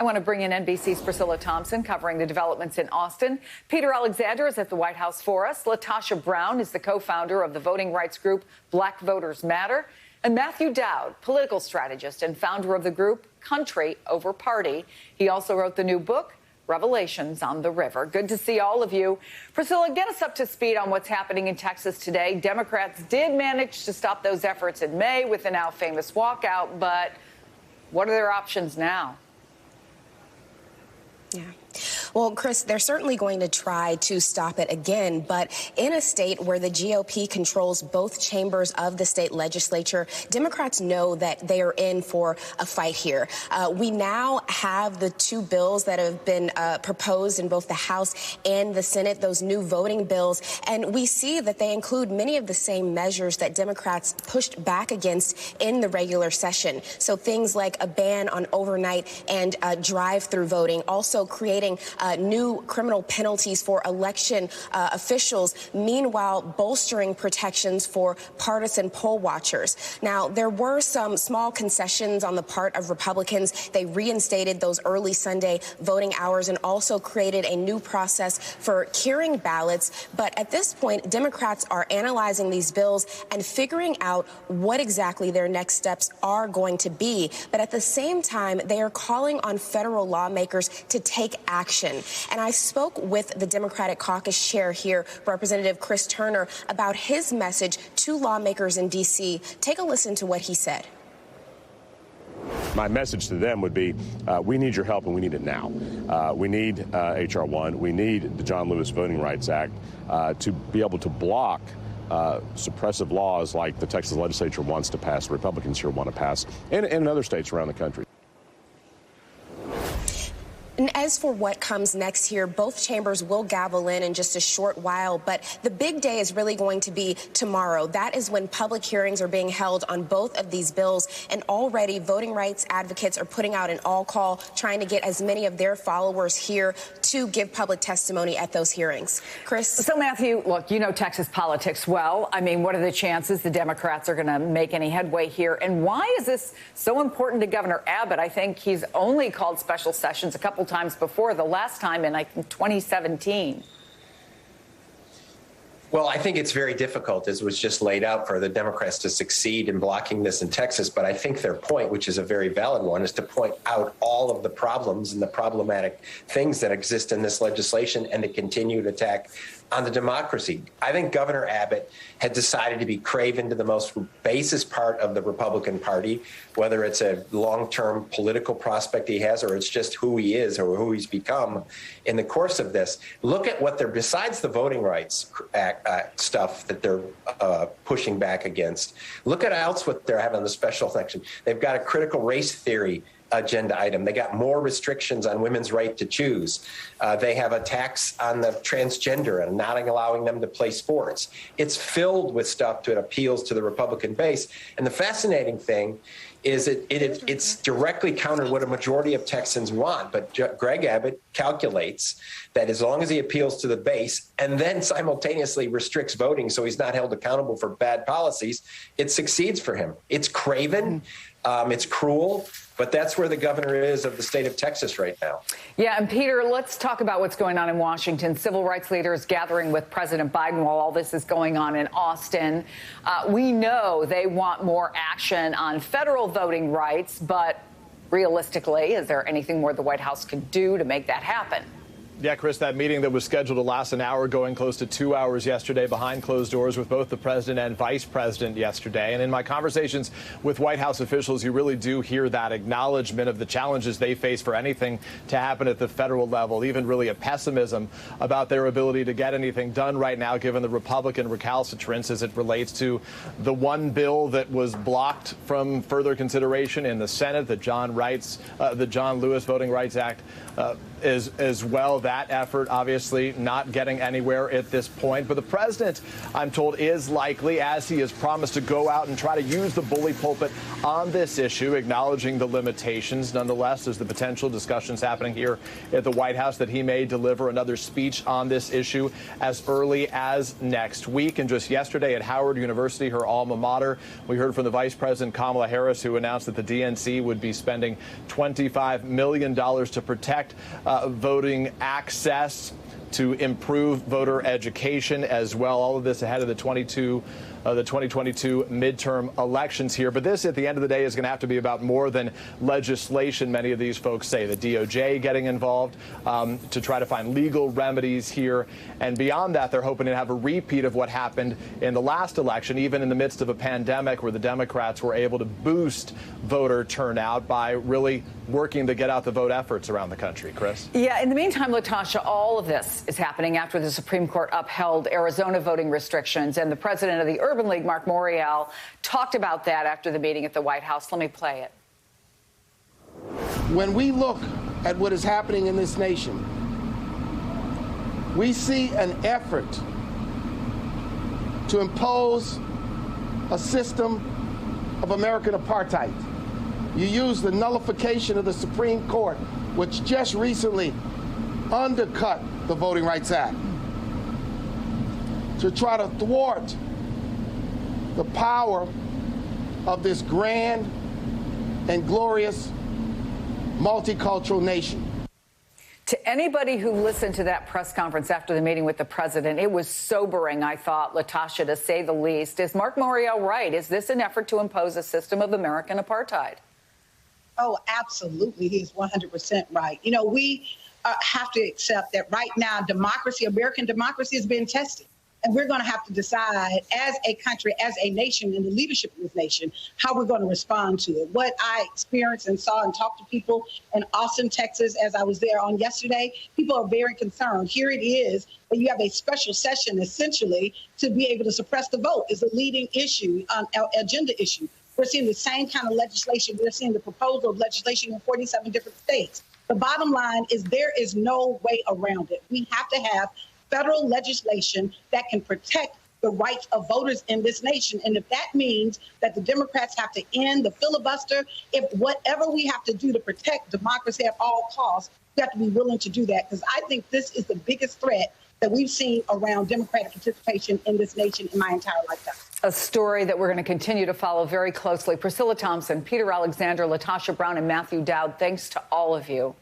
I want to bring in NBC's Priscilla Thompson covering the developments in Austin. Peter Alexander is at the White House for us. LaTosha Brown is the co-founder of the voting rights group Black Voters Matter. And Matthew Dowd, political strategist and founder of the group Country Over Party. He also wrote the new book, Revelations on the River. Good to see all of you. Priscilla, get us up to speed on what's happening in Texas today. Democrats did manage to stop those efforts in May with the now famous walkout, but what are their options now? Yeah. Well, Chris, they're certainly going to try to stop it again, but in a state where the GOP controls both chambers of the state legislature, Democrats know that they are in for a fight here. We now have the two bills that have been proposed in both the House and the Senate, those new voting bills, and we see that they include many of the same measures that Democrats pushed back against in the regular session. So things like a ban on overnight and drive-through voting, also creating new criminal penalties for election officials, meanwhile bolstering protections for partisan poll watchers. Now, there were some small concessions on the part of Republicans. They reinstated those early Sunday voting hours and also created a new process for curing ballots. But at this point, Democrats are analyzing these bills and figuring out what exactly their next steps are going to be. But at the same time, they are calling on federal lawmakers to take action. And I spoke with the Democratic caucus chair here, Representative Chris Turner, about his message to lawmakers in D.C. Take a listen to what he said. My message to them would be, we need your help and we need it now. We need H.R. 1. We need the John Lewis Voting Rights Act to be able to block suppressive laws like the Texas legislature wants to pass, the Republicans here want to pass, and in other states around the country. And as for what comes next here, both chambers will gavel in just a short while. But the big day is really going to be tomorrow. That is when public hearings are being held on both of these bills. And already voting rights advocates are putting out an all call, trying to get as many of their followers here to give public testimony at those hearings. Chris? So, Matthew, look, you know Texas politics well. I mean, what are the chances the Democrats are going to make any headway here? And why is this so important to Governor Abbott? I think he's only called special sessions a couple times before, the last time in, I think, 2017. Well, I think it's very difficult, as was just laid out, for the Democrats to succeed in blocking this in Texas. But I think their point, which is a very valid one, is to point out all of the problems and the problematic things that exist in this legislation and to continue to attack on the democracy. I think Governor Abbott had decided to be craven to the most basest part of the Republican Party, whether it's a long-term political prospect he has or it's just who he is or who he's become in the course of this. Look at what they're, besides the Voting Rights Act stuff that they're pushing back against, look at else what they're having in the special election. They've got a critical race theory agenda item. They got more restrictions on women's right to choose. They have a tax on the transgender and not allowing them to play sports. It's filled with stuff that appeals to the Republican base. And the fascinating thing is it's directly counter what a majority of Texans want. But Greg Abbott calculates that as long as he appeals to the base and then simultaneously restricts voting so he's not held accountable for bad policies, it succeeds for him. It's craven. It's cruel, but that's where the governor is of the state of Texas right now. Yeah, and Peter, let's talk about what's going on in Washington. Civil rights leaders gathering with President Biden while all this is going on in Austin. We know they want more action on federal voting rights, but realistically, is there anything more the White House can do to make that happen? Yeah, Chris, that meeting that was scheduled to last an hour, going close to 2 hours yesterday behind closed doors with both the president and vice president yesterday. And in my conversations with White House officials, you really do hear that acknowledgement of the challenges they face for anything to happen at the federal level, even really a pessimism about their ability to get anything done right now, given the Republican recalcitrance as it relates to the one bill that was blocked from further consideration in the Senate, the John Lewis Voting Rights Act. as well. That effort obviously not getting anywhere at this point. But the president, I'm told, is likely, as he has promised, to go out and try to use the bully pulpit on this issue, acknowledging the limitations. Nonetheless, there's the potential discussions happening here at the White House that he may deliver another speech on this issue as early as next week. And just yesterday at Howard University, her alma mater, we heard from the Vice President Kamala Harris, who announced that the DNC would be spending $25 million to protect voting access, to improve voter education as well. All of this ahead of the 2022 midterm elections here. But this, at the end of the day, is going to have to be about more than legislation, many of these folks say. The DOJ getting involved to try to find legal remedies here. And beyond that, they're hoping to have a repeat of what happened in the last election, even in the midst of a pandemic, where the Democrats were able to boost voter turnout by really working to get out the vote efforts around the country. Chris? Yeah, in the meantime, LaTosha, all of this is happening after the Supreme Court upheld Arizona voting restrictions. And the president of the Urban League, Mark Morial, talked about that after the meeting at the White House. Let me play it. When we look at what is happening in this nation, we see an effort to impose a system of American apartheid. You use the nullification of the Supreme Court, which just recently undercut the Voting Rights Act, to try to thwart the power of this grand and glorious multicultural nation. To anybody who listened to that press conference after the meeting with the president, it was sobering, I thought, LaTosha, to say the least. Is Mark Morial right? Is this an effort to impose a system of American apartheid? Oh, absolutely. He's 100% right. You know, we have to accept that right now, democracy, American democracy, is being tested. And we're going to have to decide as a country, as a nation, and the leadership of this nation, how we're going to respond to it. What I experienced and saw and talked to people in Austin, Texas, as I was there on yesterday, people are very concerned. Here it is, but you have a special session, essentially, to be able to suppress the vote is a leading issue, agenda issue. We're seeing the same kind of legislation. We're seeing the proposal of legislation in 47 different states. The bottom line is there is no way around it. We have to have federal legislation that can protect the rights of voters in this nation. And if that means that the Democrats have to end the filibuster, if whatever we have to do to protect democracy at all costs, we have to be willing to do that. Because I think this is the biggest threat that we've seen around Democratic participation in this nation in my entire lifetime. A story that we're going to continue to follow very closely. Priscilla Thompson, Peter Alexander, LaTosha Brown, and Matthew Dowd, thanks to all of you.